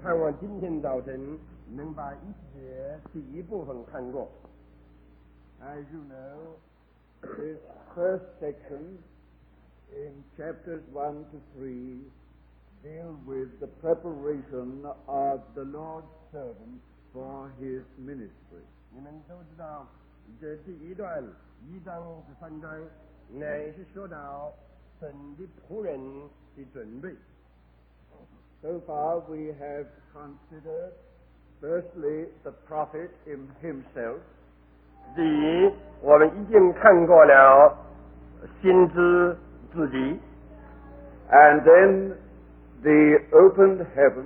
盼望今天早晨能把一节第一部分看过。As you know, this first section in chapters 1 to 3 deal with the preparation of the Lord's servant for his ministry. 你们都知道，这第一段1章至3章，乃是说到神的仆人的准备。So far we have considered, firstly, the prophet himself. 第一，我们已经看过了先知自己 and then the opened heaven,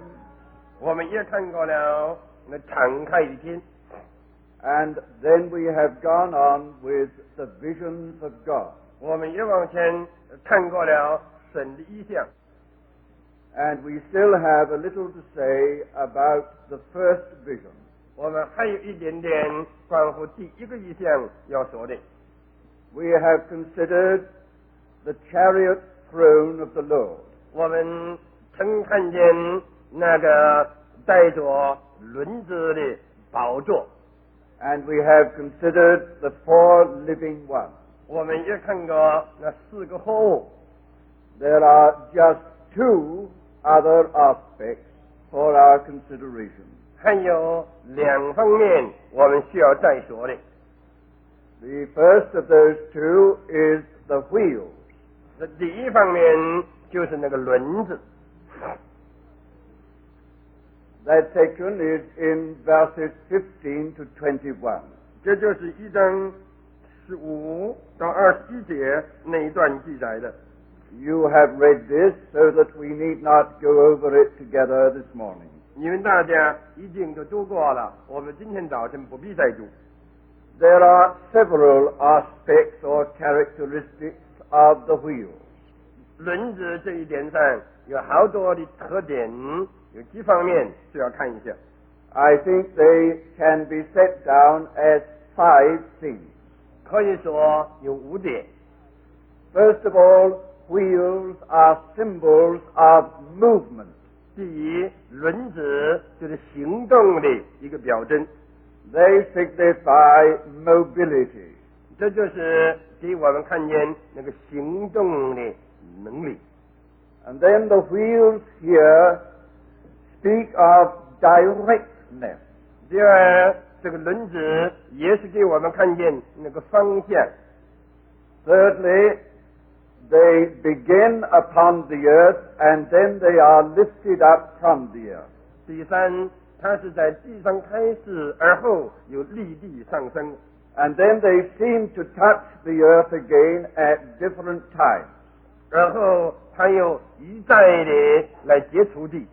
我们也看过了那敞开的天 and then we have gone on with the visions of God. 我们也往前看过了神的意象 And we still have a little to say about the first vision. 我们还有一点点关乎第一个意象要说的。We have considered the chariot throne of the Lord. 我们曾看见那个带着轮子的宝座 And we have considered the 4 living ones. 我们也看过那4个活物 There are just 2 other aspects for our consideration. 还有2方面我们需要再说的。 The first of those 2 is the wheels. 这第一方面就是那个轮子 That section is in verses 15 to 21. 这就是1章15到21节那一段记载的。 You have read this so that we need not go over it together this morning. 你们大家已经都读过了，我们今天早晨不必再读。 There are several aspects or characteristics of the wheels. 轮子这一点上有好多的特点，有几方面需要看一下。 I think they can be set down as 5 things. 可以说有5点。 First of all, wheels are symbols of movement. 第一，轮子就是行动的一个表征， They signify mobility. 这就是给我们看见那个行动的能力。 And then the wheels here speak of directness. 第二，这个轮子也是给我们看见那个方向。 Thirdly, they begin upon the earth and then they are lifted up from the earth. 第三，它是在地上开始，而后有立地上升。 And then they seem to touch the earth again at different times. 然后它又一再的来接触地。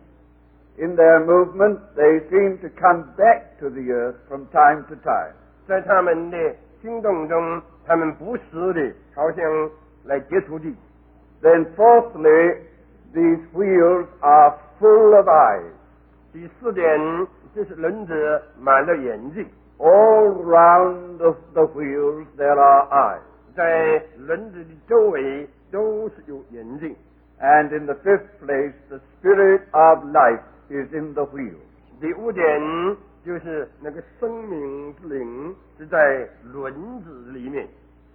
In their movement, they seem to come back to the earth from time to time. 在他们的行动中，他们不时的好像来接触地。 Then fourthly, these wheels are full of eyes. 第4点就是轮子满了眼睛， All round of the wheels there are eyes. 在轮子的周围都是有眼睛。 And in the 5th place, the spirit of life is in the wheels. 第5点就是那个生命之灵是在轮子里面。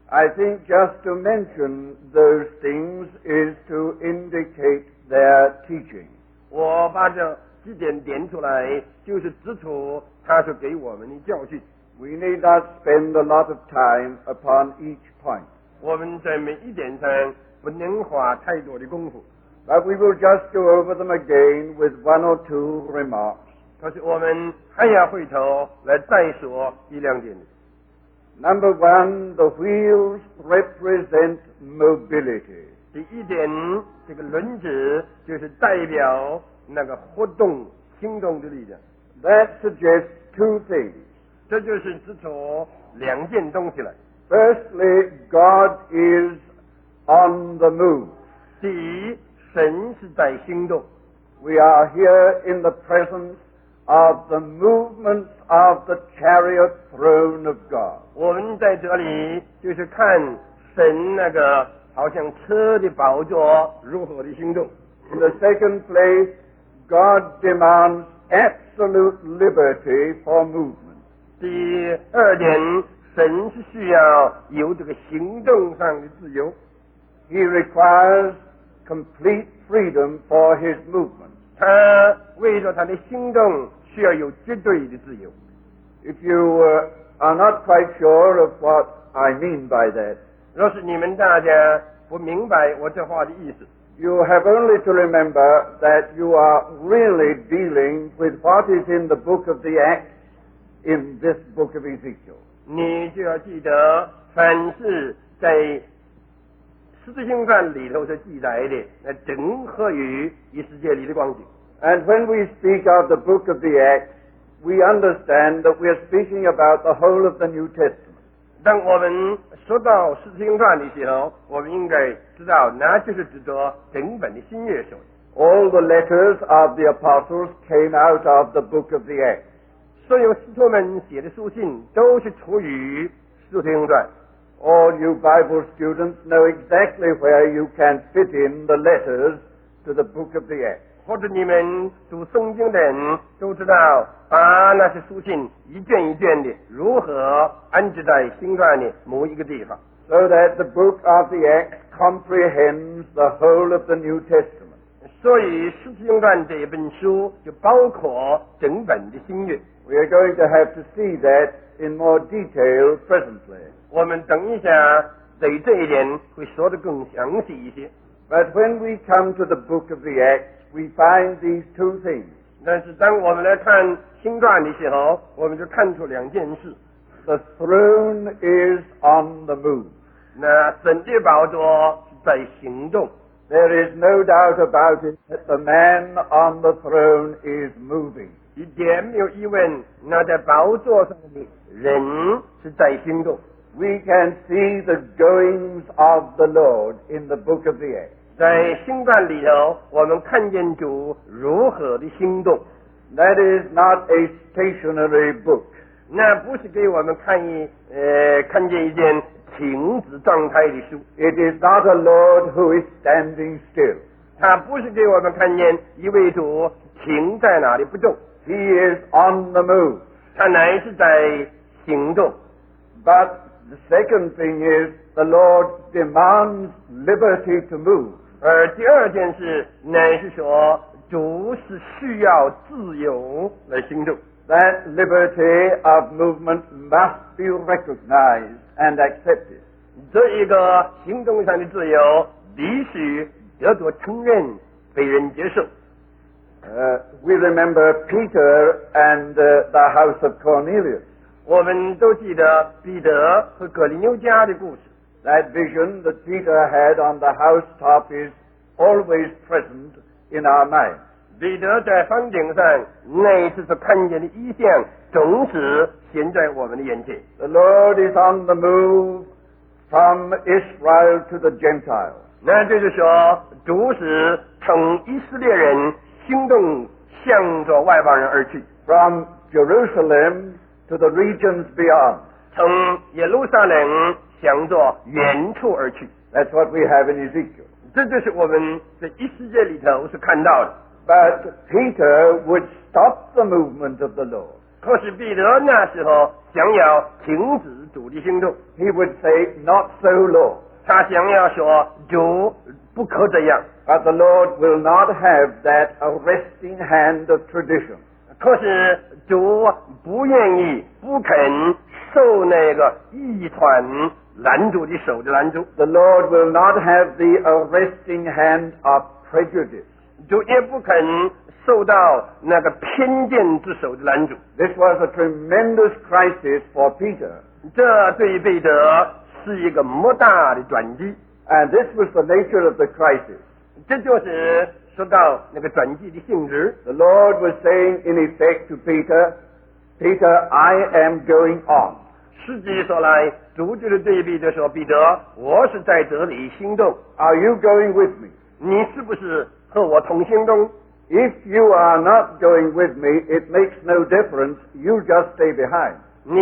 I think just to mention those things is to indicate their teaching. 我把这几点点出来，就是指出他是给我们的教训。 We need not spend a lot of time upon each point, 我们在每一点上不能花太多的功夫， but we will just go over them again with 1 or 2 remarks. 可是我们还要回头来再说1、2点。 Number 1, the wheels represent mobility. 第1点，这个轮子就是代表那个活动、行动的力量。 That suggests 2 things. 这就是指出2件东西来。 Firstly, God is on the move. 第一，神是在行动。 We are here in the presence of the movements of the chariot throne of God. 我们在这里就是看神那个好像车的宝座如何的行动。 In the second place, God demands absolute liberty for movement. 第二点，神是需要有这个行动上的自由。He requires complete freedom for his movement. 他为了他的行动需要有绝对的自由。If you are not quite sure of what I mean by that, 若是你们大家不明白我这话的意思， you have only to remember that you are really dealing with what is in the book of the Acts in this book of Ezekiel. 你就要记得，凡是在使徒行传里头所记载的，那正合于以世界里的光景。And when we speak of the book of the Acts, we understand that we are speaking about the whole of the New Testament. 当我们说到使徒行传的时候，我们应该知道，那就是指着整本的新约说的。All the letters of the apostles came out of the book of the Acts. 所有使徒们写的书信都是出于使徒行传。All you Bible students know exactly where you can fit in the letters to the book of the Acts. 或者你们读圣经的人都知道，把那些书信一卷一卷的如何安置在行传的某一个地方。So that the book of the Acts comprehends the whole of the New Testament. 所以使徒行传这一本书就包括整本的新约。We are going to have to see that in more detail presently. 我们等一下对这一点会说得更详细一些。But when we come to the book of the Acts, we find these two things. 但是当我们来看新传的时候，我们就看出两件事。The throne is on the move. 那神的宝座是在行动。There is no doubt about it that the man on the throne is moving. 一点没有疑问，那在宝座上的人是在行动。We can see the goings of the Lord in the book of the Acts. 在新传里头，我们看见主如何的行动。That is not a stationary book. 那不是给我们看见一件停止状态的书。It is not a Lord who is standing still. 他不是给我们看见一位主停在那里不动。He is on the move. 他乃是在行动。 But the second thing is the Lord demands liberty to move. 而第二件事乃是说，主是需要自由来行动。That liberty of movement must be recognized and accepted. 这一个行动上的自由必须得到承认，被人接受。We remember Peter and the house of Cornelius. 我们都记得彼得和葛利纽家的故事。That vision that Peter had on the housetop is always present in our minds. 彼得在房顶上那一次所看见的异象，总是现在我们的眼前。The Lord is on the move from Israel to the Gentiles. 那就是说，主是从以色列人行动向着外邦人而去， From Jerusalem to the regions beyond. 从耶路撒冷向着远处而去。 That's what we have in Ezekiel. 这就是我们在以世界里头所看到的。But Peter would stop the movement of the Lord. 可是彼得那时候想要停止主的行动， He would say, "Not so, Lord." 他想要说主不可这样。 But the Lord will not have that arresting hand of tradition. 可是主不愿意、不肯受那个遗传拦阻的手的拦阻。 The Lord will not have the arresting hand of prejudice. 主也不肯受到那个偏见之手的拦阻。 This was a tremendous crisis for Peter. 这对彼得是一个莫大的转机。 And this was the nature of the crisis. 这就是说到那个转机的性质。 The Lord was saying in effect to Peter, "Peter, I am going on." 实际说来，主就是对彼得说：“彼得，我是在这里行动， Are you going with me? 你是不是和我同行动？ If you are not going with me, it makes no difference. You just stay behind." 你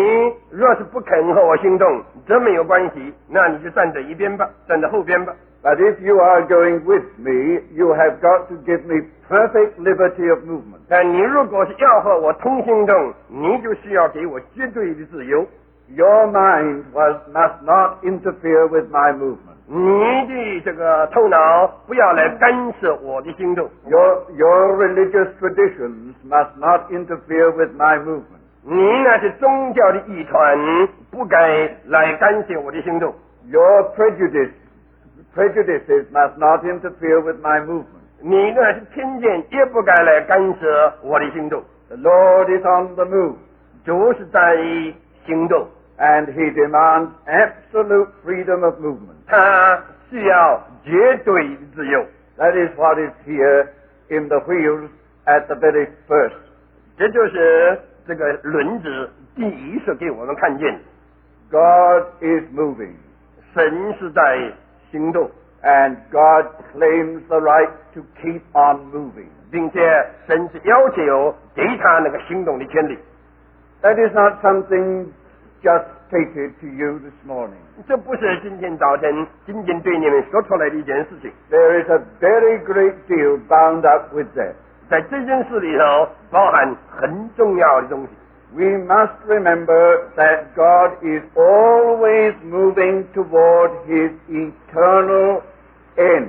若是不肯和我行动，这没有关系，那你就站在一边吧，站在后边吧。But if you are going with me, you have got to give me perfect liberty of movement. 但你如果是要和我同行动，你就需要给我绝对的自由。Your mind must not interfere with my movement. 你的这个头脑不要来干涉我的行动。Your religious traditions must not interfere with my movement. 你那是宗教的遗传，不该来干涉我的行动。Your prejudices must not interfere with my movement. 你那是偏见，也不该来干涉我的行动。 The Lord is on the move. 主是在行动。And he demands absolute freedom of movement. 他需要绝对的自由。 That is what is here in the wheels at the very first. 这就是这个轮子第一是给我们看见 God is moving. 神是在行动， And God claims the right to keep on moving. 并且神是要求给他那个行动的权利。 That is not something just stated to you this morning. 这不是今天早晨仅仅对你们说出来的一件事情， There is a very great deal bound up with that. 在这件事里头包含很重要的东西。 We must remember that God is always moving toward his eternal end.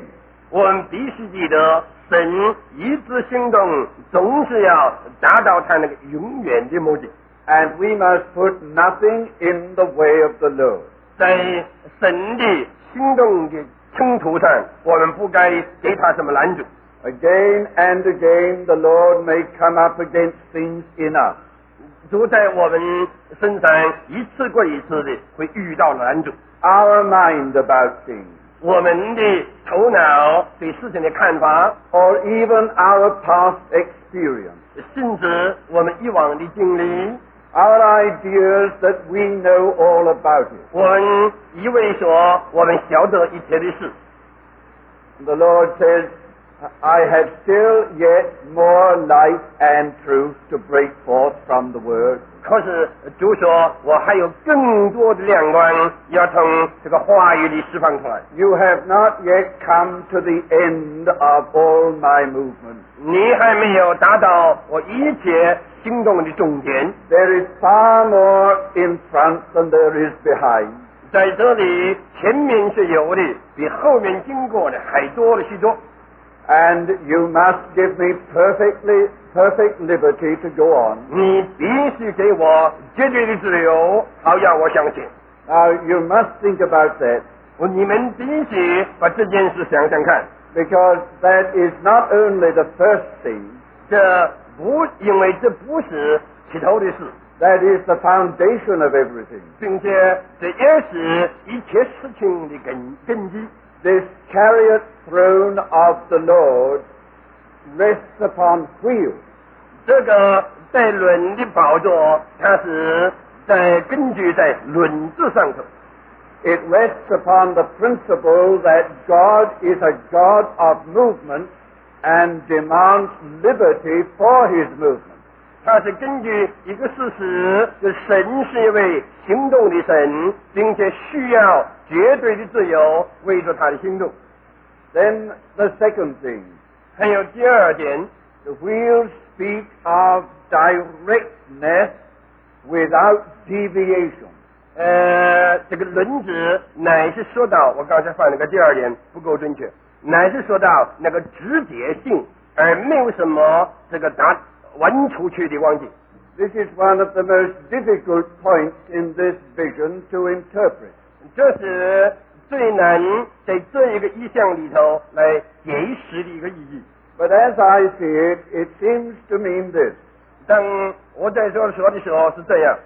我们必须记得，神一直行动总是要达到他那个永远的目的。 And we must put nothing in the way of the Lord. 在神的行动的征途上，我们不该给他什么拦阻。 Again and again the Lord may come up against things in us. 主在我们身上一次过一次的会遇到拦阻。 Our mind about things. 我们的头脑对事情的看法， Or even our past experience. 甚至我们以往的经历， Our ideas that we know all about it. 我们以为说我们晓得一切的事。 The Lord says, I have still yet more light and truth to break forth from the Word. 可是主说，我还有更多的亮光要从这个话语里释放出来。 You have not yet come to the end of all my movements. 你还没有达到我一切行动的终点。 There is far more in front than there is behind. 在这里，前面是有的，比后面经过的还多了许多。 And you must give me perfect liberty to go on. 你必须给我绝对的自由，好让我相信。 Now you must think about that, 你们必须把这件事想想看， because that is not only the first thing, 因为这不是起头的事， that is the foundation of everything. 并且这也是一切事情的根基。 This chariot throne of the Lord rests upon wheels. 这个在轮的宝座，它是根据在轮子上头。 It rests upon the principle that God is a God of movement and demands liberty for his movement. 它是根据一个事实，就神是一位行动的神，并且需要绝对的自由为着他的行动。 Then the second thing, 还有第二点， the wheels speak of directness without deviation. 这个轮子乃是说到，我刚才放那个第二点不够准确，乃是说到那个直接性，而没有什么这个弯出去的光景。 This is one of the most difficult points in this vision to interpret. 这是最难在这一个意象里头来解释的一个意义。 But as I see it, it seems to mean this. 当我在说的时候是这样，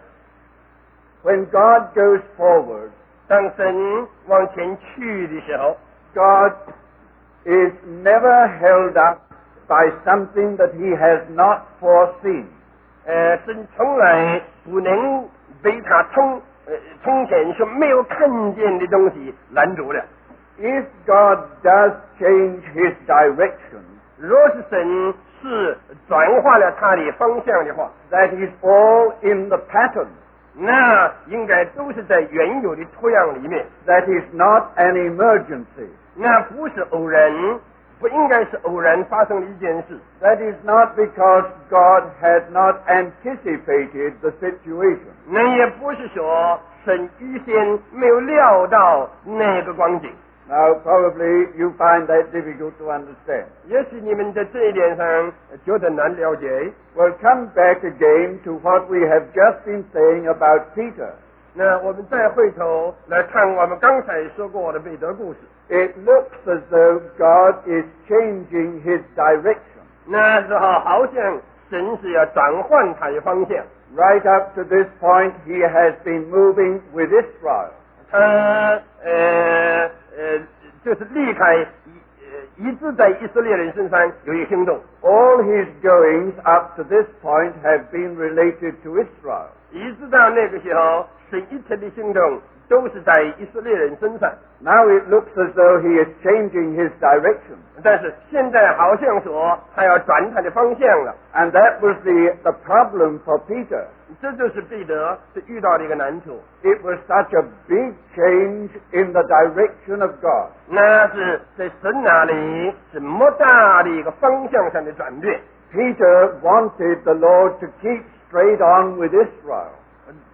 When God goes forward, 当神往前去的时候， God is never held up by something that he has not foreseen. 神从来不能被他从前说没有看见的东西拦住了。 If God does change his direction, 若是神是转化了他的方向的话， that is all in the pattern. 那应该都是在原有的图样里面。 That is not an emergency. 那不是偶然，不应该是偶然发生的一件事。That is not because God had not anticipated the situation. 那也不是说神预先没有料到那个光景。Now, probably you find that difficult to understand. 也许你们在这一点上觉得难了解。Well, come back again to what we have just been saying about Peter. 那我们再回头来看我们刚才说过的彼得故事。It looks as though God is changing his direction. 那时候好像神是要转换他的方向。Right up to this point, he has been moving with Israel. 他就是离开一直在以色列人身上有一个行动。All his goings up to this point have been related to Israel. 一直到那个时候，神一切的行动都是在以色列人身上。Now it looks as though he is changing his direction. 但是现在好像说他要转他的方向了。And that was the problem for Peter. 这就是彼得是遇到的一个难处。It was such a big change in the direction of God. 那是在神那里是莫大的一个方向上的转变。Peter wanted the Lord to keep straight on with Israel.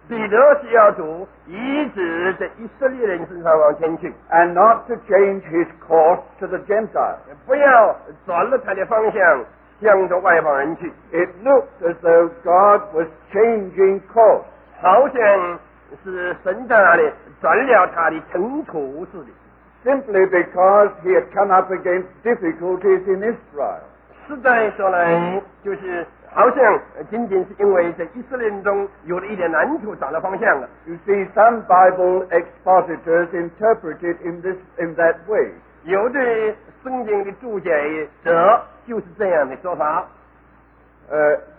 彼得是要主一直在以色列人身上往前去 and not to change his course to the Gentiles. 不要转了他的方向向着外邦人去。 It looked as though God was changing course. 好像是神在那里转了他的尘土似的。 Simply because he had come up against difficulties in Israel. 实在说来，就是好像仅仅是因为在以色列人中有了一点难处，转了方向了。 You see, some Bible expositors interpret it in that way. 有的圣经的注解者就是这样的说法。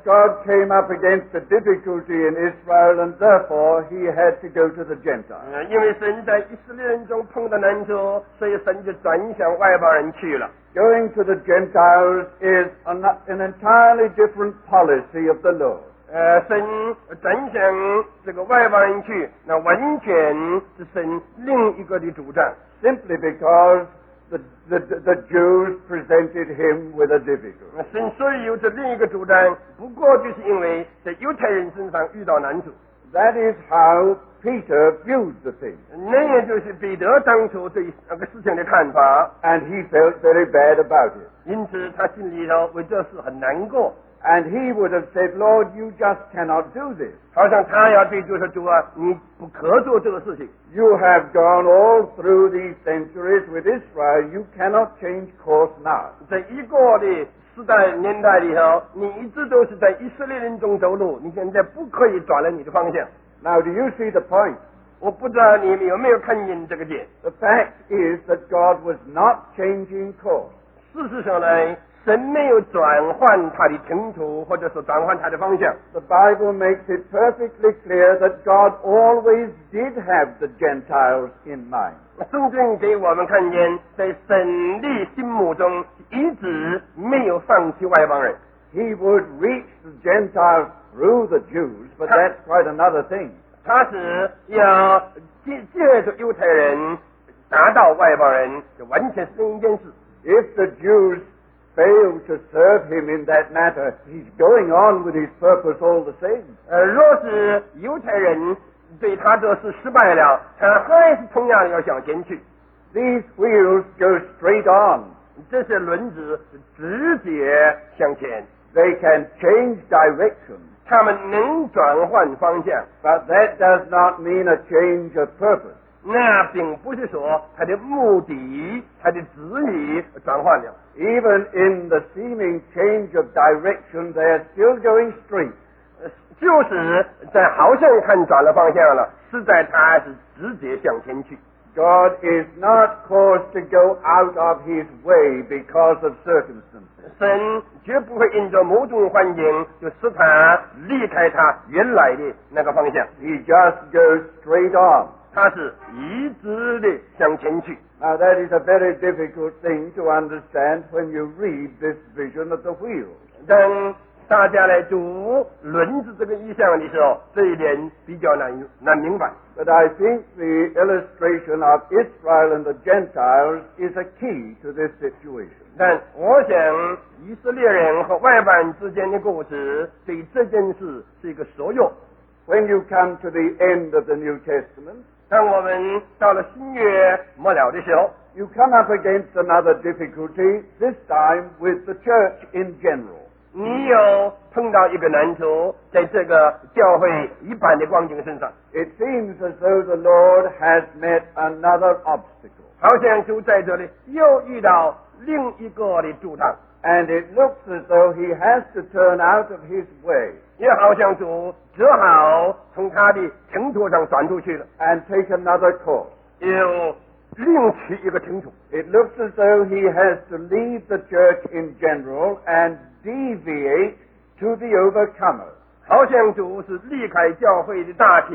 God came up against a difficulty in Israel, and therefore he had to go to the Gentiles. 因为神在以色列人中碰到难处，所以神就转向外邦人去了。 Going to the Gentiles is an entirely different policy of the Lord. 神转向这个外邦人去，那完全是神另一个的主张。 Simply because the Jews presented him with a difficulty. 神所以有这另一个主张，不过就是因为在犹太人身上遇到难处。 That is how Peter viewed the thing. 那也就是彼得当初对那个事情的看法， And he felt very bad about it. 因此他心里头为这事很难过。 And he would have said, Lord, you just cannot do this. 好像他要对主说：“主啊，你不可做这个事情。 You have gone all through these centuries with Israel. You cannot change course now. 在一个的时代年代里头，你一直都是在以色列人中走路，你现在不可以转了你的方向。 Now, do you see the point? 我不知道你们有没有看见这个点。 The fact is that God was not changing course. 事实上呢，神没有转换他的尘土，或者说转换他的方向。 The Bible makes it perfectly clear that God always did have the Gentiles in mind. 圣经给我们看见，在神的心目中一直没有放弃外邦人。 He would reach the Gentiles through the Jews, but that's quite another thing. 他是要借着犹太人达到外邦人，这完全是另一件事。 If the Jews fail to serve him in that matter, he's going on with his purpose all the same. 若是犹太人对他这事失败了，他还是同样要向前去。 These wheels go straight on. 这些轮子直接向前， They can change direction, 他们能转换方向， but that does not mean a change of purpose. 那并不是说他的目的、他的旨意转换了。 Even in the seeming change of direction, they are still going straight. 就是在好像看转了方向了，实在他还是直接向前去。 God is not caused to go out of his way because of circumstances. 神绝不会因着某种环境就使他离开他原来的那个方向， He just goes straight on. 他是一直的向前去。 Now that is a very difficult thing to understand when you read this vision of the wheels. 但大家来读轮子这个意象的时候，这一点比较难明白。But I think the illustration of Israel and the Gentiles is a key to this situation. 但我想，以色列人和外邦人之间的故事，对这件事是一个所有。When you come to the end of the New Testament, 当我们到了新约末了的时候， you come up against another difficulty, this time with the church in general. 你有碰到一个难处，在这个教会一般的光景身上， It seems as though the Lord has met another obstacle. 好像就在这里又遇到另一个的阻挡， And it looks as though he has to turn out of his way 也好像主只好从他的程途上转出去了， and take another course. 又另取一个程途。 It looks as though he has to leave the church in general and deviate to the overcomer. 好像主是离开教会的大体，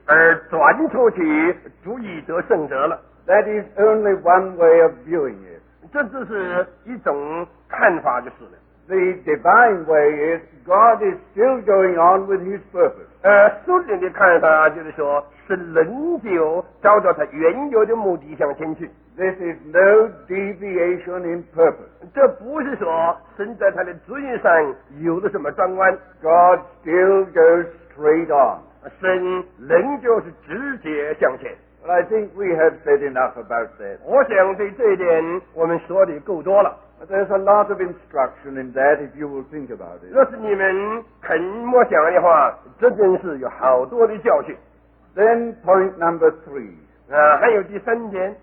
而转出去，足以得胜者了。 That is only one way of viewing it. 这只是一种看法就是了。 The divine way is God is still going on with his purpose. 属灵的看法就是说，是仍旧照着他原有的目的向前去。 This is no deviation in purpose. 这不是说神在他的旨意上有了什么转弯， God still goes straight on. 神仍旧是直接向前。 But I think we have said enough about that. 我想对这一点我们说的够多了。 But there's a lot of instruction in that if you will think about it. 若是你们肯默想的话，这件事有好多的教训。 Then point number 3. 还有第三点，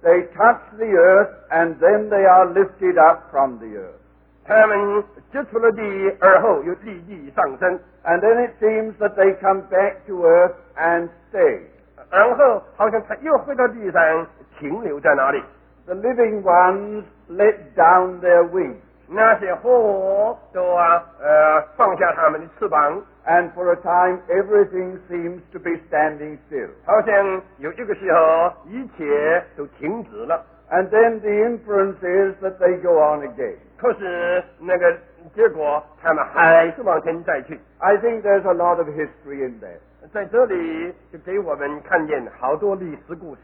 They touch the earth and then they are lifted up from the earth. 他们接触了地，而后又立地上升， And then it seems that they come back to earth and stay. 然后好像他又回到地上停留在那里。 The living ones let down their wings. 那些活都放下他们的翅膀， And for a time everything seems to be standing still. 好像有一个时候一切都停止了。 And then the inference is that they go on again. 可是那个结果，他们还是往前再去。 I think there's a lot of history in that. 在这里就给我们看见好多历史故事。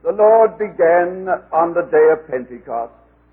The Lord began on the day of Pentecost.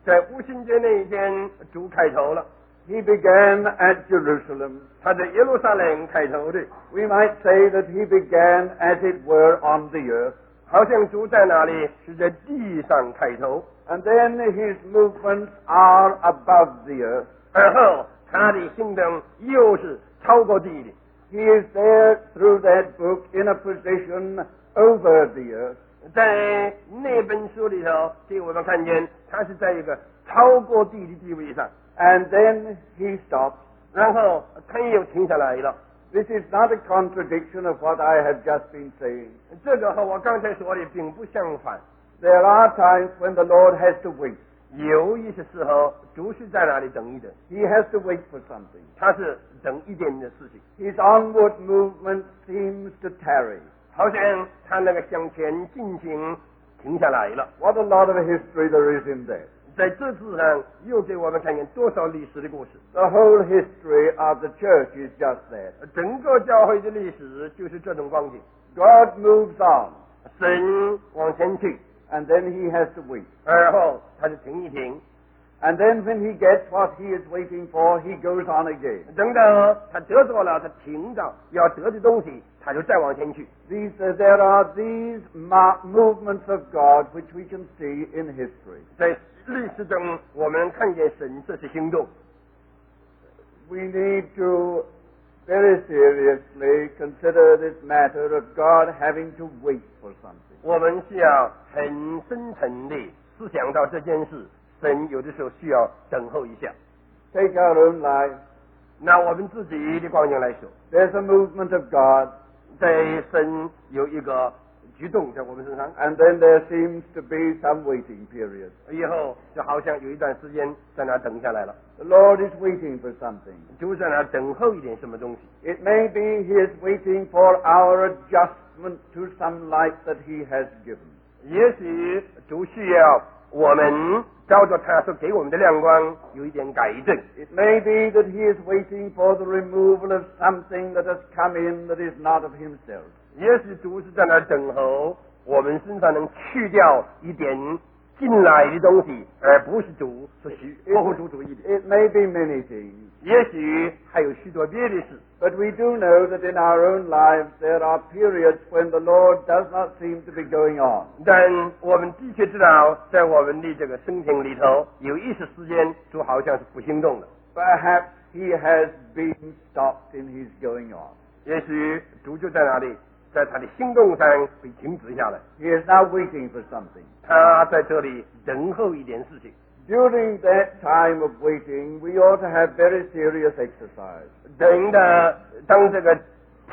在五旬节那一天，主开头了。 He began at Jerusalem. 他在耶路撒冷开头的， We might say that he began, as it were, on the earth. 好像主在那里是在地上开头， And then his movements are above the earth. 而后他的行动又是超过地的。 He is there through that book in a position over the earth. 在那本书里头，给我们看见他是在一个超过地的地位上， And then he stops. 然后他又停下来了。 This is not a contradiction of what I have just been saying. 这个和我刚才说的并不相反。 There are times when the Lord has to wait. 有一些时候，主是在那里等一等， He has to wait for something. 他是等一点的事情， His onward movement seems to tarry. 好像他那个向前进行停下来了。 What a lot of history there is in that. 在这次上又给我们看见多少历史的故事。 The whole history of the church is just that. 整个教会的历史就是这种光景。 God moves on, 神往前去， and then he has to wait. 而后他就停一停， And then when he gets what he is waiting for, he goes on again. 等到他得着了，他听到要得的东西，他就再往前去。 There are these movements of God which we can see in history. 在历史中，我们看见神这些行动。 We need to very seriously consider this matter of God having to wait for something. 我们需要很深沉地思想到这件事，神有的时候需要等候一下。 Take our own life. 拿我们自己的光景来说， There's a movement of God, 在神有一个举动在我们身上， and then there seems to be some waiting period. 以后就好像有一段时间在那等下来了， The Lord is waiting for something. 就在那等候一点什么东西。 It may be He is waiting for our adjustment to some light that He has given. 也许主需要我们照着他所给我们的亮光有一点改正。 It may be that he is waiting for the removal of something that has come in that is not of himself. 也许主是在那等候我们身上能去掉一点进来的东西，而不是主所托付主意的。 It may be many things. 也许还有许多别的事。 But we do know that in our own lives there are periods when the Lord does not seem to be going on. 但我们的确知道，在我们的这个生平里头，有一些时间主好像是不行动的。 Perhaps he has been stopped in his going on. 也许主就在那里，在他的行动上被停止下来。 He is now waiting for something. 他在这里等候一点事情。 During that time of waiting, we ought to have very serious exercise. 当这个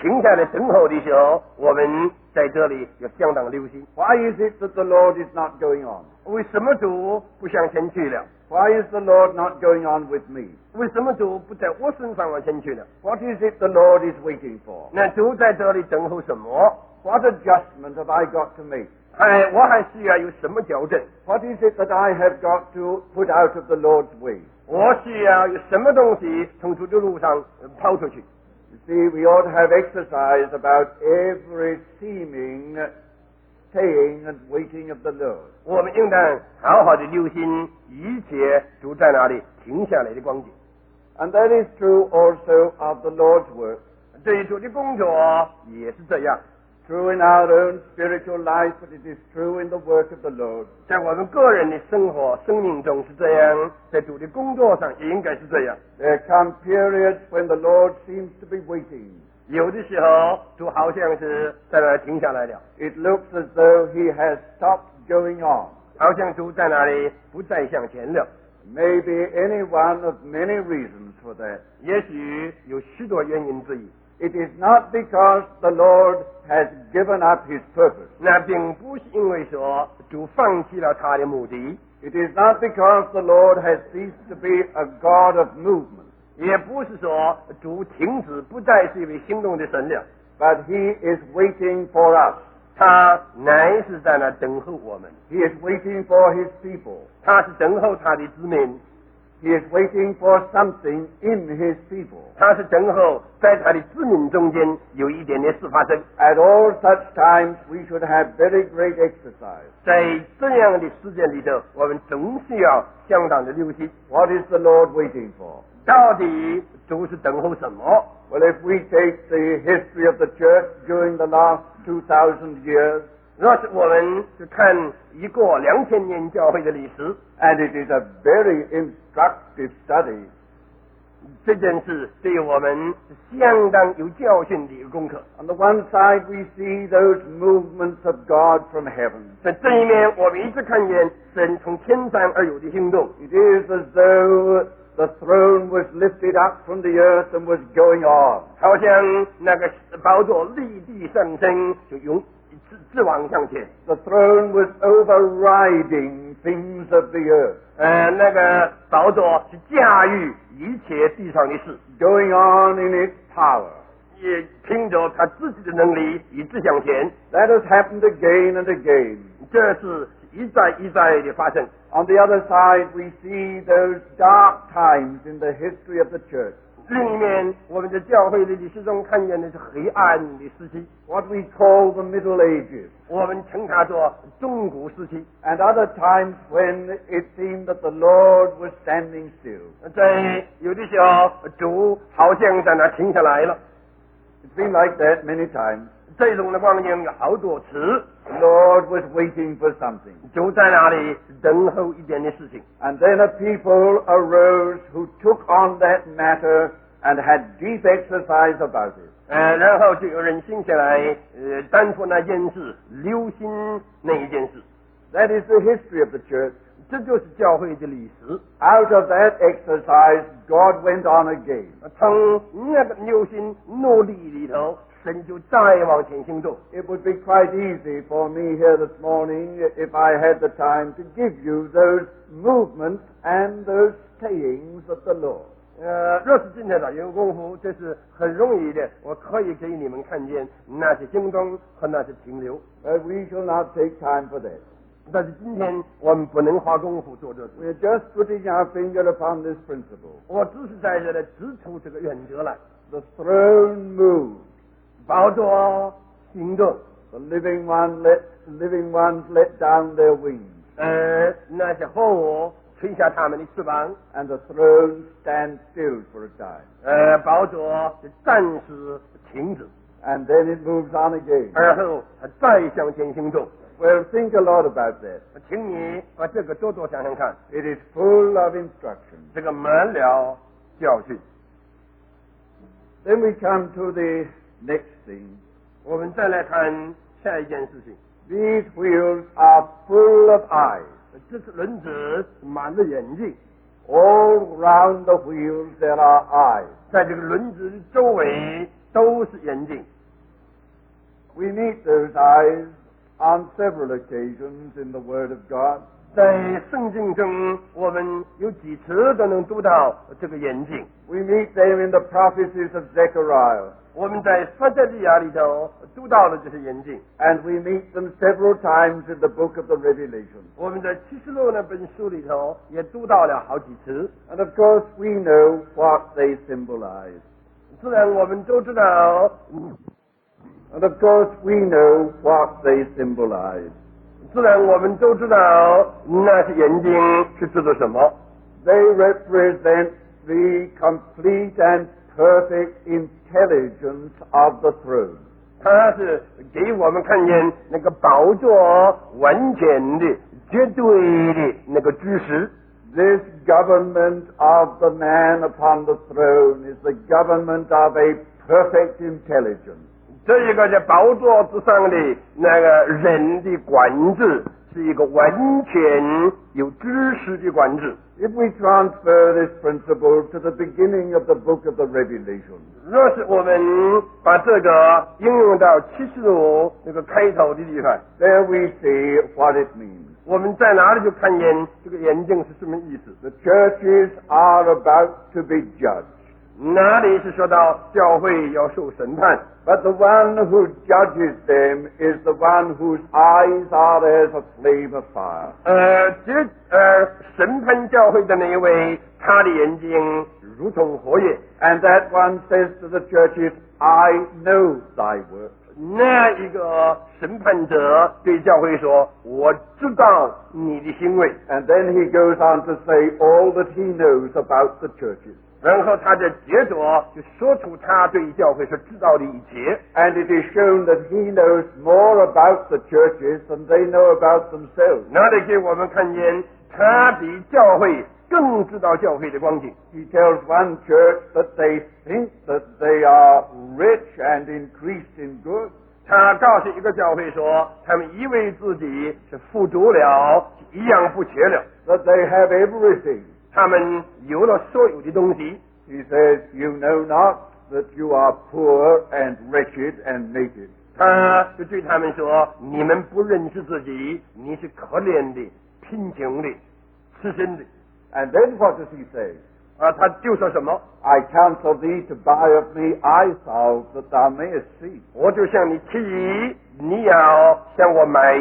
停下来等候的时候，我们在这里要相当留心。 Why is it that the Lord is not going on? 为什么主不向前去了？ Why is the Lord not going on with me? 为什么主不在我身上往前去了？ What is it the Lord is waiting for? 那主在这里等候什么？ What adjustment have I got to make? 我还需要有什么矫正？ What is it that I have got to put out of the Lord's way? 我需要有什么东西从主的路上抛出去？ You see, we ought to have exercise about every seeming staying and waiting of the Lord. 我们应当好好的留心一切主在那里停下来的光景。 And that is true also of the Lord's work. 对主的工作也是这样。 True in our own spiritual life, but it is true in the work of the Lord. 在我们个人的生活、生命中是这样，在主的工作上也应该是这样。 There come periods when the Lord seems to be waiting. 有的时候，主好像是在那停下来了， It looks as though he has stopped going on. 好像主在那里不再向前了。 Maybe any one of many reasons for that. 也许有许多原因之一。 It is not because the Lord has given up his purpose. 那并不是因为说主放弃了他的目的， It is not because the Lord has ceased to be a God of movement. 也不是说主停止不再是一位行动的神了， But he is waiting for us. 他乃是在那等候我们， He is waiting for his people. 他是等候他的子民， He is waiting for something in his people. 他是等候在他的子民中间有一点点事发生。 At all such times, we should have very great exercise. 在这样的时间里头，我们总需要相当的留心， What is the Lord waiting for? 到底主是等候什么？ Well, if we take the history of the church during the last 2,000 years, 若是我们去看一个2000年教会的历史， and it is a very instructive study, 这件事对于我们是相当有教训的一个功课。 on the one side we see those movements of God from heaven. 在这一面，我们一直看见神从天上而有的行动， It is as though the throne was lifted up from the earth and was going on. 好像那个宝座立地上升，就直往向前。 The throne was overriding things of the earth, 那个宝座是驾驭一切地上的事， going on in its power. 也凭着他自己的能力一直向前。 That has happened again and again. 这是一再一再的发生。 On the other side, we see those dark times in the history of the church. 另一面，我们在教会的历史中看见的是黑暗的时期， What we call the Middle Ages, 我们称它做中古时期。 and other times when it seemed that the Lord was standing still. 在有的时候，主好像在那停下来了。 It's been like that many times. 这种的光景有好多次， The Lord was waiting for something. 主在那里等候一点的事情。 And then a people arose who took on that matter and had deep exercise about it. 然后就有人醒起来，担负那件事，留心那一件事。 That is the history of the church. 这就是教会的历史。 Out of that exercise, God went on again. 从那个留心努力里头，神就再往前行动。 It would be quite easy for me here this morning if I had the time to give you those movements and those stayings of the Lord. 若是今天早有功夫，这是很容易的，我可以给你们看见那些行动和那些停留。But we shall not take time for that. 但是今天我们不能花功夫做这事。We're just putting our finger upon this principle. 我只是在这里指出这个原则来。The throne moves. 宝座行动。The living ones let down their wings. 那些活物吹下他们的翅膀。And the throne stands still for a time. 宝座就暂时停止。And then it moves on again. 而后再向前行动。Well, think a lot about that. 请你把这个多多想想看。It is full of instruction. 这个满了教训。Then we come to the next thing. 我们再来看下一件事情。These wheels are full of eyes. 这是轮子满了眼睛。All round the wheels there are eyes. 在这个轮子周围都是眼睛。We meet those eyes on several occasions in the Word of God. 在圣经中，我们有几次都能读到这个眼睛。We meet them in the prophecies of Zechariah. 我们在撒迦利亚里头读到了这些眼睛。And we meet them several times in the book of the Revelation. 我们在启示录那本书里头也读到了好几次。And of course we know what they symbolize. 自然我们都知道。And of course we know what they symbolize. 自然我们都知道那些眼睛是指的什么。They represent the complete and perfect intelligence of the throne. 它是给我们看见那个宝座完全的、绝对的那个知识。This government of the man upon the throne is the government of a perfect intelligence. 这一个在宝座之上的那个人的管制，是一个完全有知识的管制。If we transfer this principle to the beginning of the book of the Revelation, 若是我们把这个应用到启示录那个开头的地方， there we see what it means. 我们在哪里就看见这个眼睛是什么意思。 The churches are about to be judged. 哪里是说到教会要受审判？ But the one who judges them is the one whose eyes are as a flame of fire. 审判教会的那一位，他的眼睛如同火焰。 And that one says to the churches, I know thy works. 那一个审判者对教会说：“我知道你的行为。” And then he goes on to say all that he knows about the churches. 然后他就接着就说出他对教会所知道的一切。 And it is shown that he knows more about the churches than they know about themselves. 那里给我们看见他比教会更知道教会的光景。 He tells one church that they think that they are rich and increased in good. 他告诉一个教会说，他们以为自己是富足了，一样不缺了， That they have everything. 他们有了所有的东西。 He says, you know not that you are poor and wretched and naked. 他就对他们说：“你们不认识自己，你是可怜的、贫穷的、赤身的。” And then what does he say? 他就说什么？ I counsel thee to buy of me eye salve that thou mayest see. 我就向你提议，你要向我买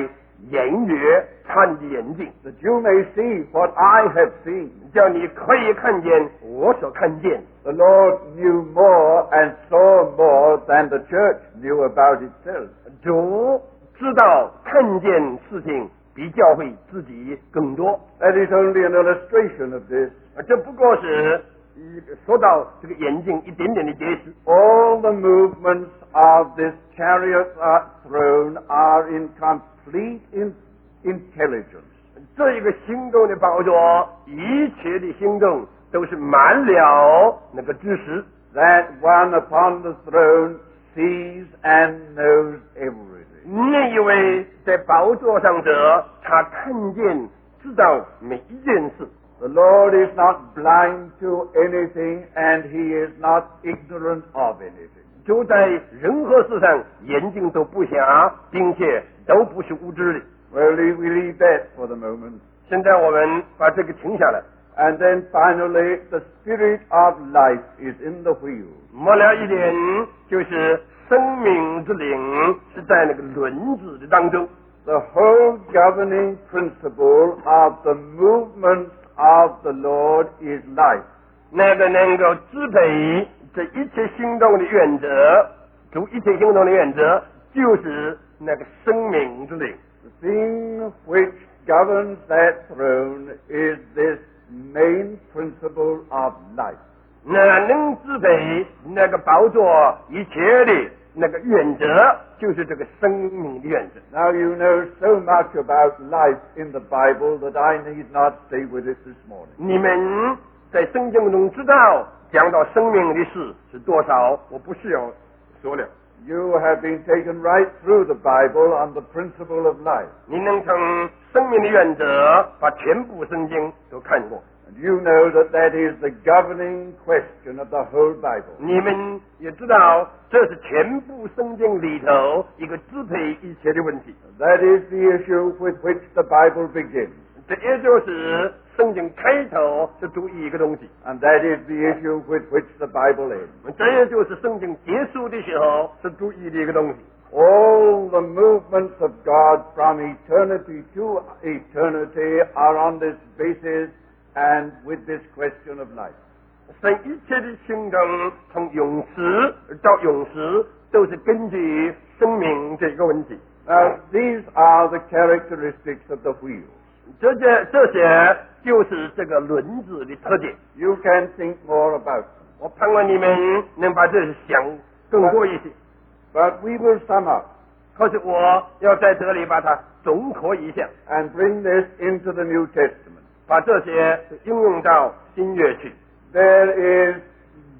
眼月看的眼镜， That you may see what I have seen. 叫你可以看见我所看见。 The Lord knew more and saw more than the church knew about itself. 主知道看见事情比教会自己更多。 That is only an illustration of this. 这不过是说到这个眼睛一点点的解释。 All the movements of this chariot throne are in complete intelligence. 这一个行动的宝座，一切的行动都是满了那个知识。 That one upon the throne sees and knows everything. 那一位在宝座上者，他看见、知道每一件事。 The Lord is not blind to anything, and He is not ignorant of anything. 就在任何事上，眼睛都不瞎，并且都不是无知的。 Well, we leave that for the moment. 现在我们把这个停下来。 And then finally, the spirit of life is in the wheel. 末了一点，就是生命之灵是在那个轮子的当中。The whole governing principle of the movements of the Lord is life. 那个能够支配这一切行动的原则，主一切行动的原则，就是那个生命之灵。The thing which governs that throne is this main principle of life. 那能支配那个宝座一切的那个原则，就是这个生命的原则。Now you know so much about life in the Bible that I need not stay with it this morning. 你们在圣经中知道讲到生命的事是多少，我不需要说了。You have been taken right through the Bible on the principle of life. 你能从生命的原则把全部圣经都看过。And you know that that is the governing question of the whole Bible. 你们也知道，这是全部圣经里头一个支配一切的问题。That is the issue with which the Bible begins. 这也就是圣经开头是注意一个东西， And that is the issue with which the Bible ends. 这也就是圣经结束的时候是注意的一个东西。All the movements of God from eternity to eternity are on this basis and with this question of life. 神一切的行动，从永时到永时，都是根据生命这个问题。Now, these are the characteristics of the wheel. 这些就是这个轮子的特点。 You can think more about them. 我盼望你们能把这些想更多一些。But we will sum up 可是我要在这里把它总括一下， and bring this into the New Testament. 把这些应用到新约去。 There is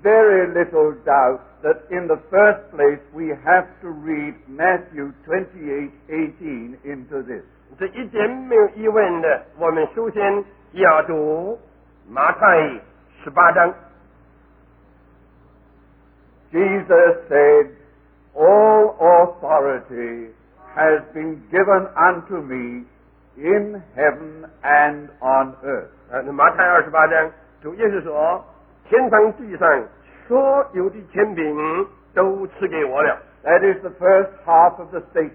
very little doubt that in the first place we have to read Matthew 28:18 into this. 这一点没有疑问的，我们首先要读马太18章。 Jesus said, "All authority has been given unto me in heaven and on earth." 那马太28章，主耶稣说，天上地上所有的权柄都赐给我了。 That is the first half of the statement.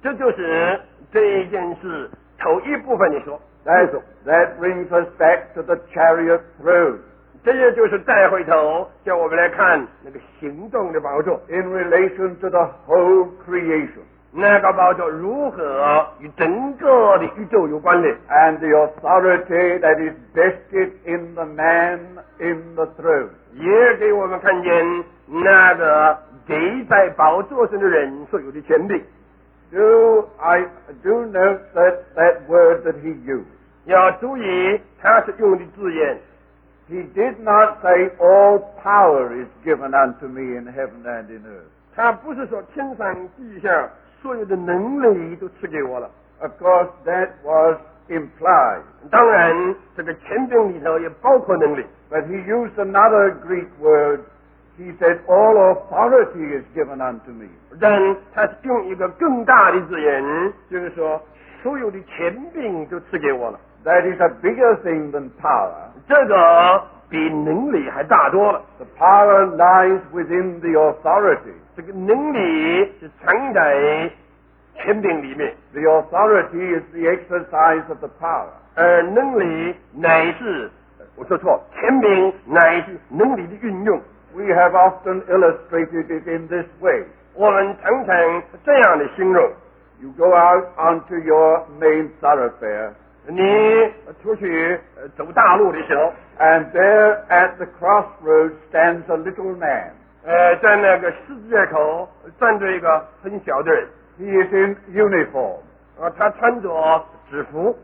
这就是这一件事头一部分的说。 That brings us back to the chariot throne. 这也就是带回头，叫我们来看那个行动的宝座， In relation to the whole creation 那个宝座如何与整个的宇宙有关联， and the authority that is vested in the man in the throne. 也给我们看见那个给在宝座上的人所有的权柄。 I do note that word that he used. 要注意，他是用的字眼， He did not say all power is given unto me in heaven and in earth. 他不是说天上地下所有的能力都赐给我了。 Of course, that was implied. 当然，这个权柄里头也包括能力。 But he used another Greek word. He said, "All authority is given unto me." 但他是用一个更大的字眼，就是说所有的权柄都赐给我了。 That is a bigger thing than power. 这个比能力还大多了。 The power lies within the authority. 这个能力是藏在权柄里面， The authority is the exercise of the power. 而能力乃是，我说错，权柄乃是能力的运用。 We have often illustrated it in this way. 我们常常这样的形容： You go out onto your main thoroughfare, 你出去走大路的时候， and there at the crossroads stands a little man. 在那个十字街口站着一个很小的人， He is in uniform. 他穿着制服，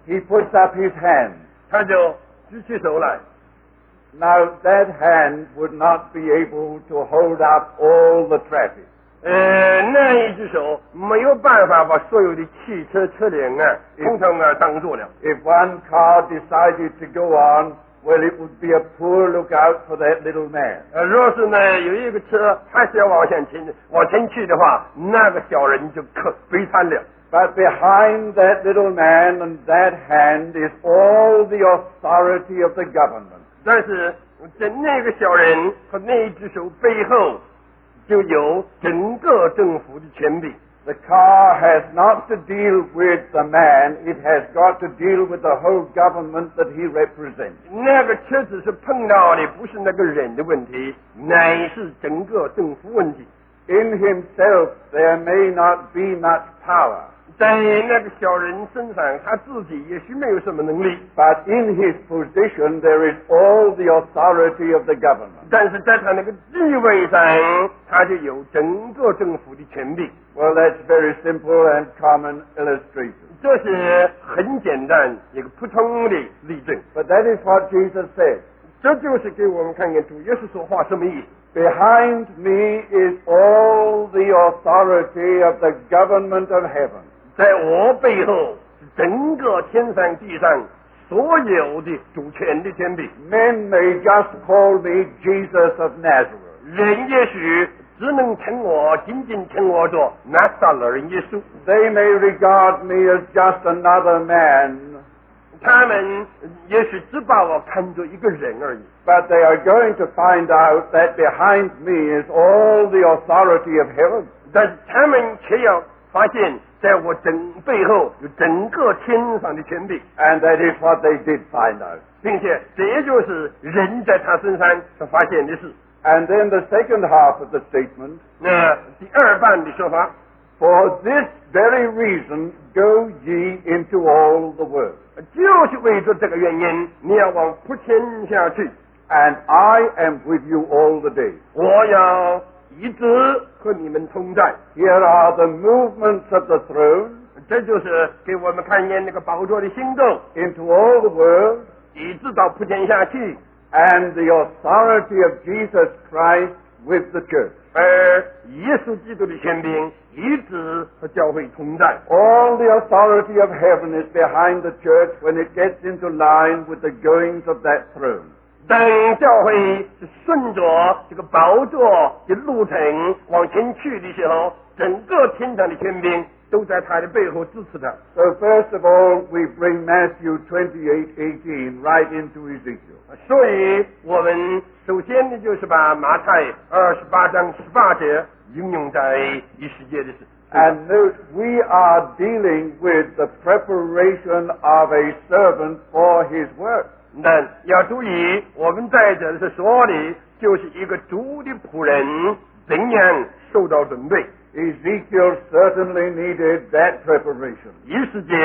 He puts up his hand. 他就举起手来。 Now that hand would not be able to hold up all the traffic. 那一只手没有办法把所有的汽车车辆啊，通通挡住了。 If one car decided to go on, well, it would be a poor lookout for that little man. 若是呢有一个车还是要往前去的话，那个小人就可悲惨了。 But behind that little man and that hand is all the authority of the government. 但是在那个小人和那一只手背后，就有整个政府的权柄。The car has not to deal with the man, it has got to deal with the whole government that he represents. 那个车子是碰到的不是那个人的问题，乃是整个政府问题。In himself there may not be much power, 在那个小人身上，他自己也许没有什么能力， but in his position there is all the authority of the government. 但是在他那个地位上，他就有整个政府的权柄。 Well, that's very simple and common illustration. 这是很简单一个普通的例证， But that is what Jesus said. 这就是给我们看看主耶稣说话什么意思。 Behind me is all the authority of the government of heaven. 在我背后是整个天上地上所有的主权的权柄。 Men may just call me Jesus of Nazareth. 人也许只能仅仅称我做拿撒勒人耶稣。 They may regard me as just another man, 他们也许只把我看作一个人而已。 but they are going to find out that behind me is all the authority of heaven. 但是他们却要发现，在我背后有整个天上的权柄， And that is what they did find out. 并且这就是人在他身上所发现的事。 And then the second half of the statement, 那第二半的说法， for this very reason go ye into all the world, 就是为着这个原因，你要往普天下去， and I am with you all the day. 我要一直和你们同在。 Here are the movements of the throne 这就是给我们看见那个宝座的行动， into all the world, 一直到普天下去， and the authority of Jesus Christ with the church. 而耶稣基督的权柄一直和教会同在。 All the authority of heaven is behind the church when it gets into line with the goings of that throne. 当教会是顺着这个宝座的路程往前去的时候，整个天上的权柄都在他的背后支持他。 So first of all, we bring Matthew 28:18 right into Ezekiel. 所以我们首先呢，就是把马太28章18节应用在以世界的事。 And note, we are dealing with the preparation of a servant for his work. 但要注意，我们在这里是说的，就是一个主的仆人怎样受到准备。 Ezekiel certainly needed that preparation. 以世界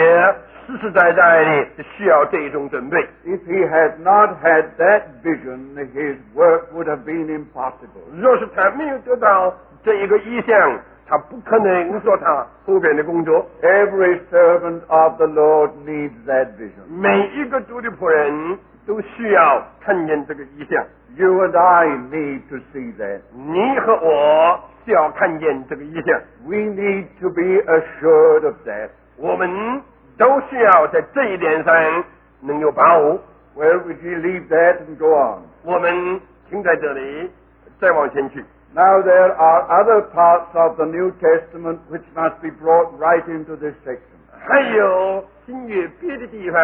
实实在在的需要这种准备。 If he had not had that vision, his work would have been impossible. 若是他没有得到这一个意向，他不可能做他后边的工作。 Every servant of the Lord needs that vision. 每一个主的仆人都需要看见这个意向。 You and I need to see that. 你和我需要看见这个意向， We need to be assured of that. 我们都需要在这一点上能有把握。 Well, would you leave that and go on? 我们停在这里，再往前去。 Now there are other parts of the New Testament which must be brought right into this section. 还有新约别的地方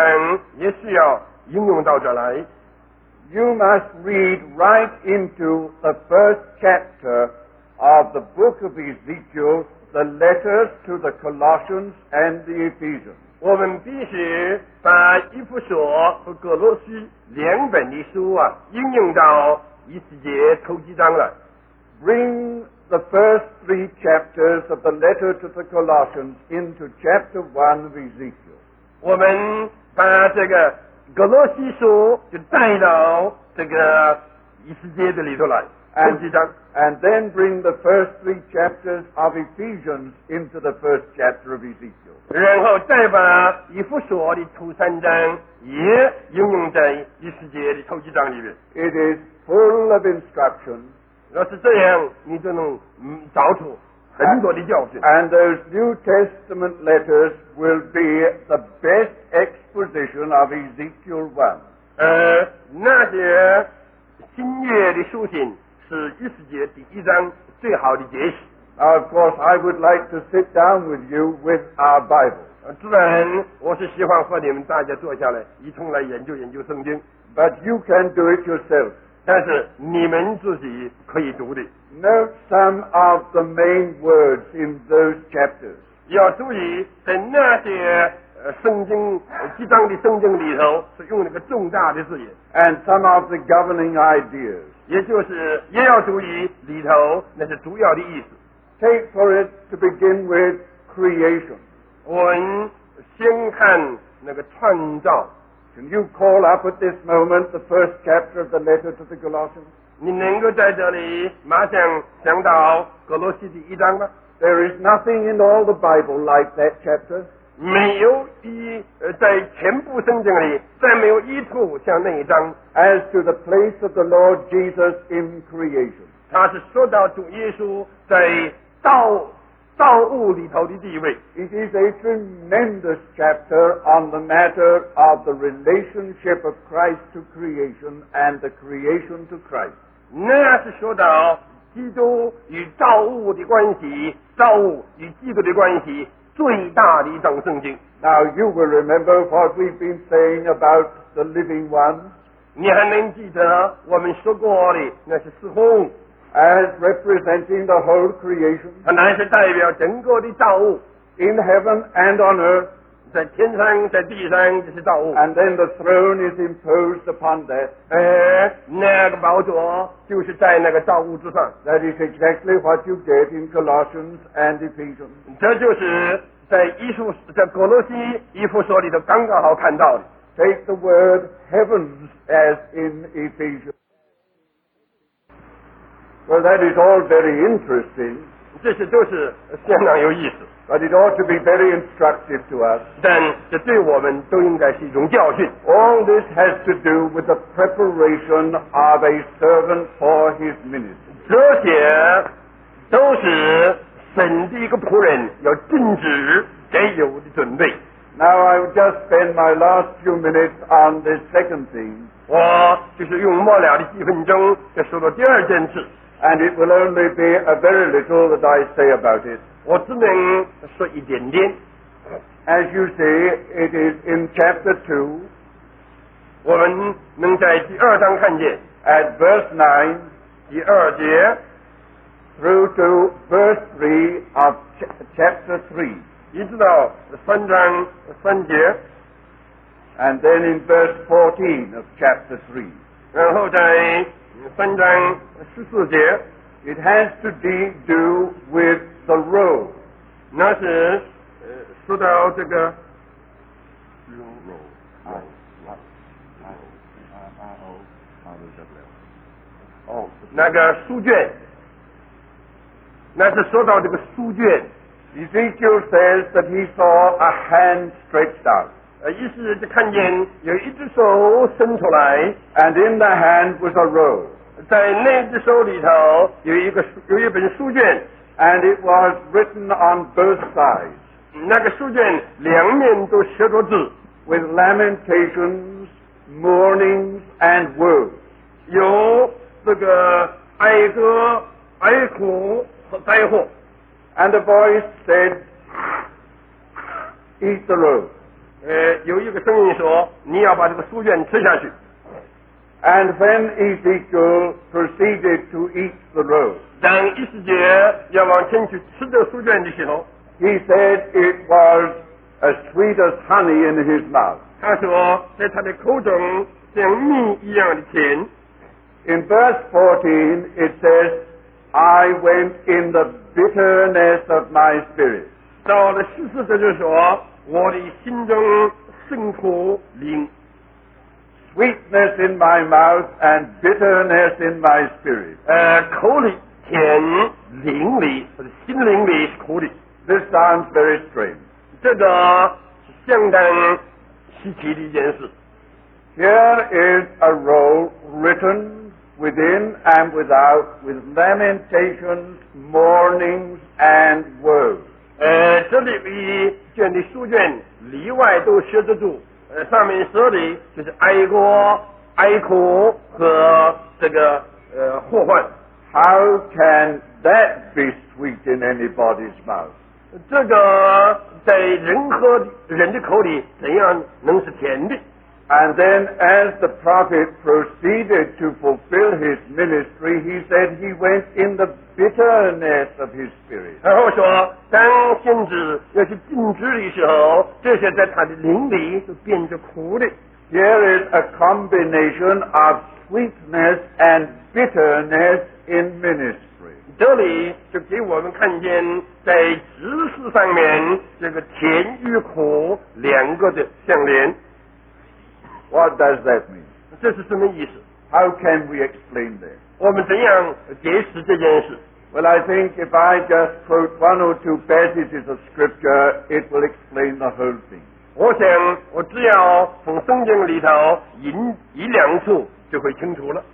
也需要应用到这来。 You must read right into the first chapter of the book of Ezekiel, the letters to the Colossians and the Ephesians. 我们必须把以弗所和哥罗西两本的书应用到以西结头几章来。 Bring the first 3 chapters of the letter to the Colossians into chapter 1 of Ezekiel. 我们把这个哥罗西书就带到这个以西结的里头来，头几章。 And then bring the first 3 chapters of Ephesians into the first chapter of Ezekiel. 然后再把以弗所的头3章也应用在以西结的头几章里面。 It is full of instruction. 要是这样，你就能找出很多的教训。 And those New Testament letters will be the best exposition of Ezekiel 1. 那些新约的书信是以西结第1章最好的解释。 Now, of course, I would like to sit down with you with our Bible. 自然，我是希望和你们大家坐下来，一同来研究研究圣经。 But you can do it yourself. 但是你们自己可以读的。Note some of the main words in those chapters. 要注意，在那些圣经几章的圣经里头是用那个重大的字眼， And some of the governing ideas. 也就是也要注意里头那是主要的意思。Take for it to begin with creation. 我们先看那个创造。Can you call up at this moment the first chapter of the letter to the Colossians? 你能够在这里马上想到哥罗西第1章吗？ There is nothing in all the Bible like that chapter. 没有在全部圣经里，再没有一处像那一章。 As to the place of the Lord Jesus in creation. 他是说到主耶稣在造物里头的地位。 It is a tremendous chapter on the matter of the relationship of Christ to creation and the creation to Christ. 那是说到基督与造物的关系，造物与基督的关系最大的一章圣经。 Now you will remember what we've been saying about the living one 你还能记得我们说过的那是四风， as representing the whole creation 它乃是代表整个的造物， in heaven and on earth, 在天上在地上就是造物。 and then the throne is imposed upon that. 那个宝座就是在那个造物之上。 That is exactly what you get in Colossians and Ephesians. 这就是在哥罗西一书所里头刚刚好看到的。 Take the word heavens as in Ephesians. Well, that is all very interesting, 这些都是相当有意思， but it ought to be very instructive to us. 但这对我们都应该是一种教训。 All this has to do with the preparation of a servant for his ministry. 这些都是神的一个仆人要正直该有的准备。 Now I will just spend my last few minutes on this second thing, 我就是用末了的几分钟，就说到第二件事。 and it will only be a very little that I say about it. 我只能说一点点。 As you see, it is in chapter 2, 我们能在第2章看见 at verse 9, 第2节 through to verse 3 of chapter 3. 一直到3章3节， And then in verse 14 of chapter 3. 然后在3章14节， It has to do with the road. 那是说到这个那个书卷，那是说到这个书卷。 Ezekiel says that he saw a hand stretched out, 意思就看见有一只手伸出来， and in the hand was a roll, 在那只手里头有一本书卷， and it was written on both sides 那个书卷两面都写着字， with lamentations, mournings, and woes. 有这个哀歌、哀哭和灾祸。 And the voice said, "Eat the roll." 有一个声音说：“你要把这个书卷吃下去。” And when Ezekiel proceeded to eat the roll, 当以西结要往前去吃这个书卷的时候， he said it was as sweet as honey in his mouth. 他说在他的口中像蜜一样的甜。 In verse 14 it says, "I went in the bitterness of my spirit." 到了14节就说：“我的心中生苦灵， Sweetness in my mouth and bitterness in my spirit. 口里甜，灵里或者心灵里是苦的。 This sounds very strange. 这个是相当稀奇的一件事。 Here is a roll written within and without with lamentations, mournings, and woes. 这里一卷的书卷里外都写着住，上面说的就是哀歌、哀哭和这个祸患。 How can that be sweet in anybody's mouth? 这个在人的口里怎样能是甜的？ And then as the prophet proceeded to fulfill his ministry, he said he went in the bitterness of his spirit. 然后说，当先知要去尽职的时候，这些在他的灵里就变着苦的。Here is a combination of sweetness and bitterness in ministry. 这里就给我们看见，在知识上面这个甜与苦两个的相连。What does that mean? 这是什么意思？ How can we explain that? 我们怎样解释这件事？ Well, I think if I just quote one or two passages of Scripture, it will explain the whole thing. 我想，我只要从圣经里头引一两处，就会清楚了。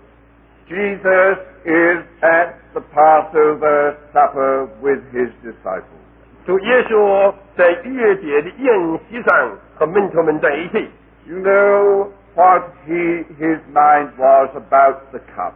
Jesus is at the Passover supper with his disciples. 主耶稣在逾越节的宴席上和门徒们在一起。You know what his mind was about the cup.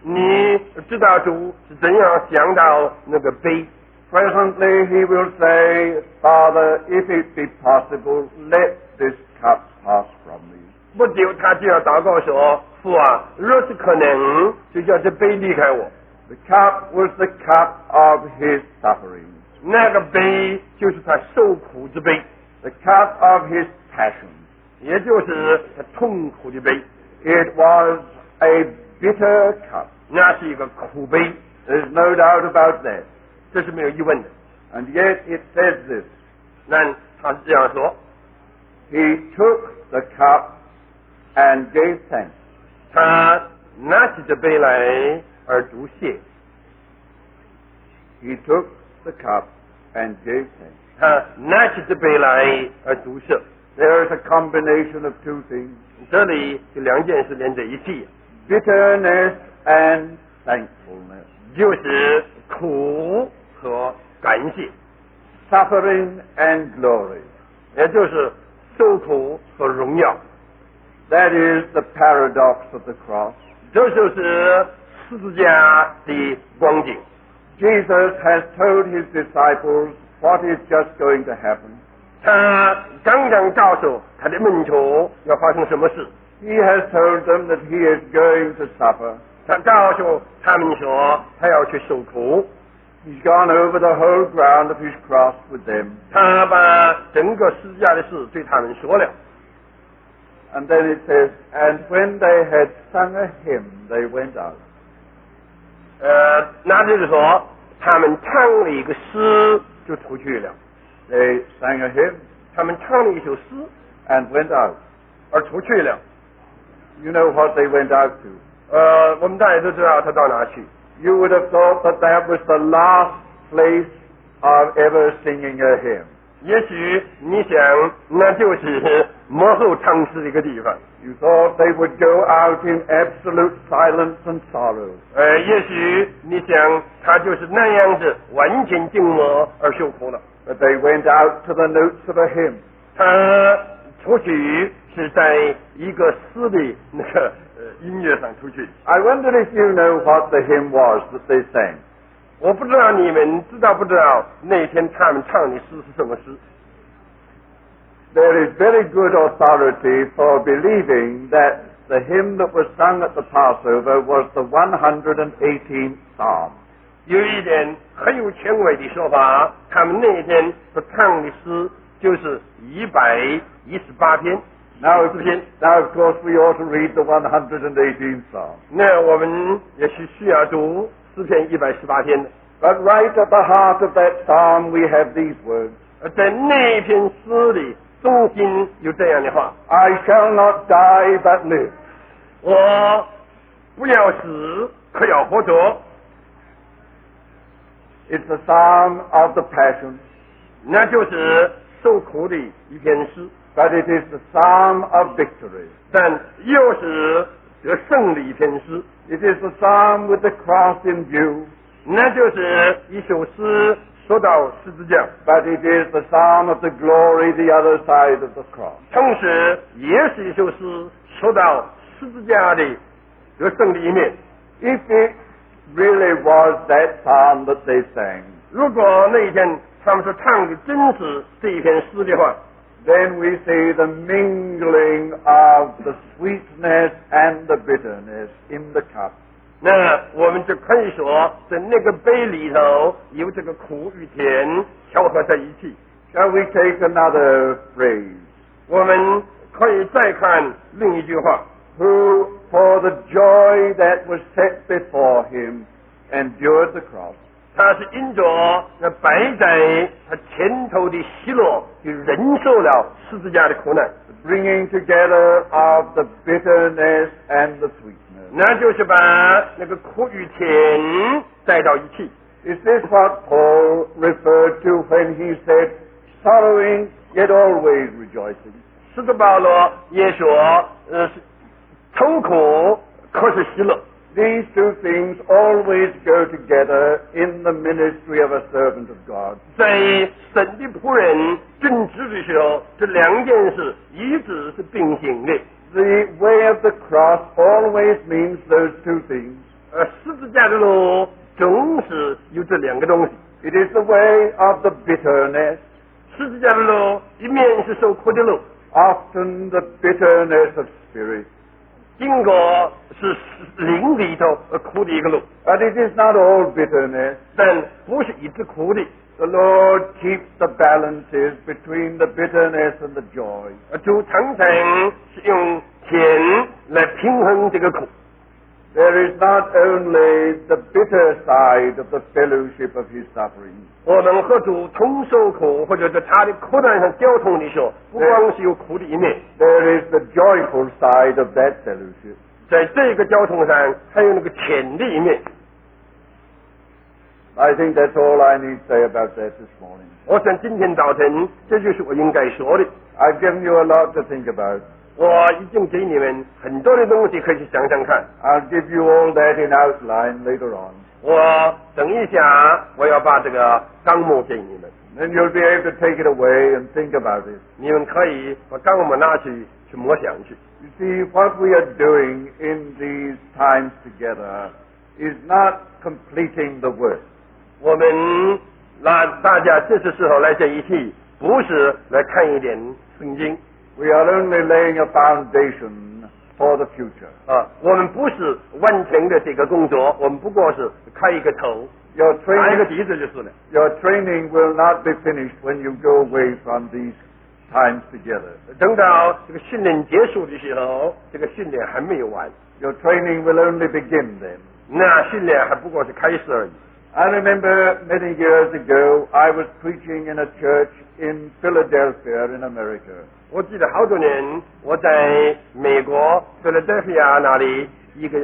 你知道主是怎样想到那个杯？ Presently he will say, Father, if it be possible, let this cup pass from me. 不久他就要祷告说：“父啊，若是可能，就叫这杯离开我。” The cup was the cup of his suffering. 那个杯就是他受苦之杯， The cup of his passion. 也就是他痛苦的杯。 It was a bitter cup. 那是一个苦杯， There's no doubt about that. 这是没有疑问的。 And yet it says this. 那他是这样说： He took the cup and gave thanks. 他拿起这杯来而读谢， He took the cup and gave thanks. 他拿起这杯来而读赦。 There is a combination of two things. 这里就两件事连在一起， Bitterness and thankfulness. 就是苦和感谢， Suffering and glory. 也就是受苦和荣耀。 That is the paradox of the cross. 这就是十字架的光景。 Jesus has told his disciples what is just going to happen. 他刚刚告诉他的门徒要发生什么事， He has told them that he is going to suffer. 他告诉他们说他要去受苦， He's gone over the whole ground of his cross with them. 他把整个十字架的事对他们说了。 And then it says, and when they had sung a hymn, they went out. 那就是说他们唱了一个诗就出去了， They sang a hymn 他们唱了一首诗 and went out. 而出去了。 You know what they went out to. 我们大家都知道他到哪去。 You would have thought that that was the last place of ever singing a hymn. 也许你想那就是幕后唱诗的一个地方。 You thought they would go out in absolute silence and sorrow. 也许你想他就是那样子完全静默而受苦了。 But they went out to the notes of a hymn. 他出去是在一个诗的那个音乐上出去。 I wonder if you know what the hymn was that they sang. 我不知道你们知道不知道那天他们唱的诗是什么诗。 There is very good authority for believing that the hymn that was sung at the Passover was the 118th Psalm. 有一点很有权威的说法，他们那天所唱的诗就是118篇。 Now, 诗篇。 now, of course, we ought to read the 118th Psalm. 那我们也是需要读诗篇118篇的。 But right at the heart of that psalm, we have these words. 在那篇诗里中心有这样的话： I shall not die but live. 我不要死，可要活着。 It's the psalm of the passion, 那就是受苦的一篇诗， but it is the psalm of victory. 但又是得胜的一篇诗。 It is the psalm with the cross in view, 那就是一首诗说到十字架， but it is the psalm of the glory the other side of the cross. 同时也是一首诗说到十字架的得胜的一面。 If it really was that psalm that they sang, 如果那一天他们所唱的真是这一篇诗的话， then we see the mingling of the sweetness and the bitterness in the cup. 那我们就可以说，在那个杯里头有这个苦与甜调和在一起。Shall we take another phrase? 我们可以再看另一句话 Who, for the joy that was set before him, endured the cross. 他是因着那摆在他前头的喜乐，就忍受了十字架的苦难。The bringing together of the bitterness and the sweetness. 那就是把那个苦与甜带到一起。Is this what Paul referred to when he said, sorrowing yet always rejoicing? 使徒保罗也说，愁苦可是喜乐。These two things always go together in the ministry of a servant of God. 在神的仆人正直的时候，这两件事一直是并行的。The way of the cross always means those two things. 十字架的路总是有这两个东西。It is the way of the bitterness, 十字架的路一面是受苦的路， often the bitterness of spirit. 经过是灵里头苦的一个路， But it is not all bitterness. 但不是一直苦的。 The Lord keeps the balances between the bitterness and the joy. 主常常是用甜来平衡这个苦。 There is not only the bitter side of the fellowship of his suffering. 我们和主同受苦，或者在他的苦难上交通的时候，不光是有苦的一面， There is the joyful side of that fellowship. 在这个交通上还有那个甜的一面。 I think that's all I need say about that this morning. 我想今天早晨这就是我应该说的。 I've given you a lot to think about. 我已经给你们很多的东西可以去想想看。 I'll give you all that in outline later on. 我等一下我要把这个纲目给你们， Then you'll be able to take it away and think about it. 你们可以把纲目拿去默想去。 You see, what we are doing in these times together is not completing the work. 我们大家这次时候来在一起，不是来看一点圣经。 We are only laying a foundation for the future. 我们不是完成的这个工作，我们不过是开一个头， Your 打一个 training, 底子就是了。 your training will not be finished when you go away from these times together. 等到这个训练结束的时候，这个训练还没有完， Your training will only begin then. 那训练还不过是开始而已。 I remember many years ago, I was preaching in a church in Philadelphia in America. 我记得好多年，我在美国菲拉德菲亚那里一个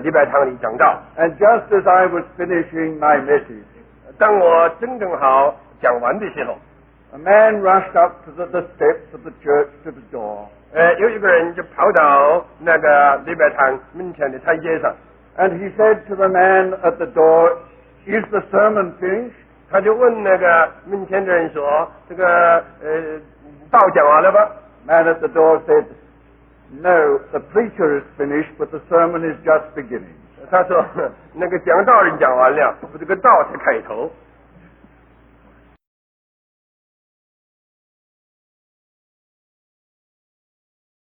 礼拜堂里讲道。 And just as I was finishing my message, 当我正好讲完的时候， a man rushed up to the steps of the church to the door. 有一个人就跑到那个礼拜堂门前的台阶上， And he said to the man at the door, is the sermon finished? 他就问那个门前的人说：“这个道讲完了吧？” Man at the door said, no, the preacher is finished, but the sermon is just beginning. 他说：“那个讲道人讲完了，这个道才开头。”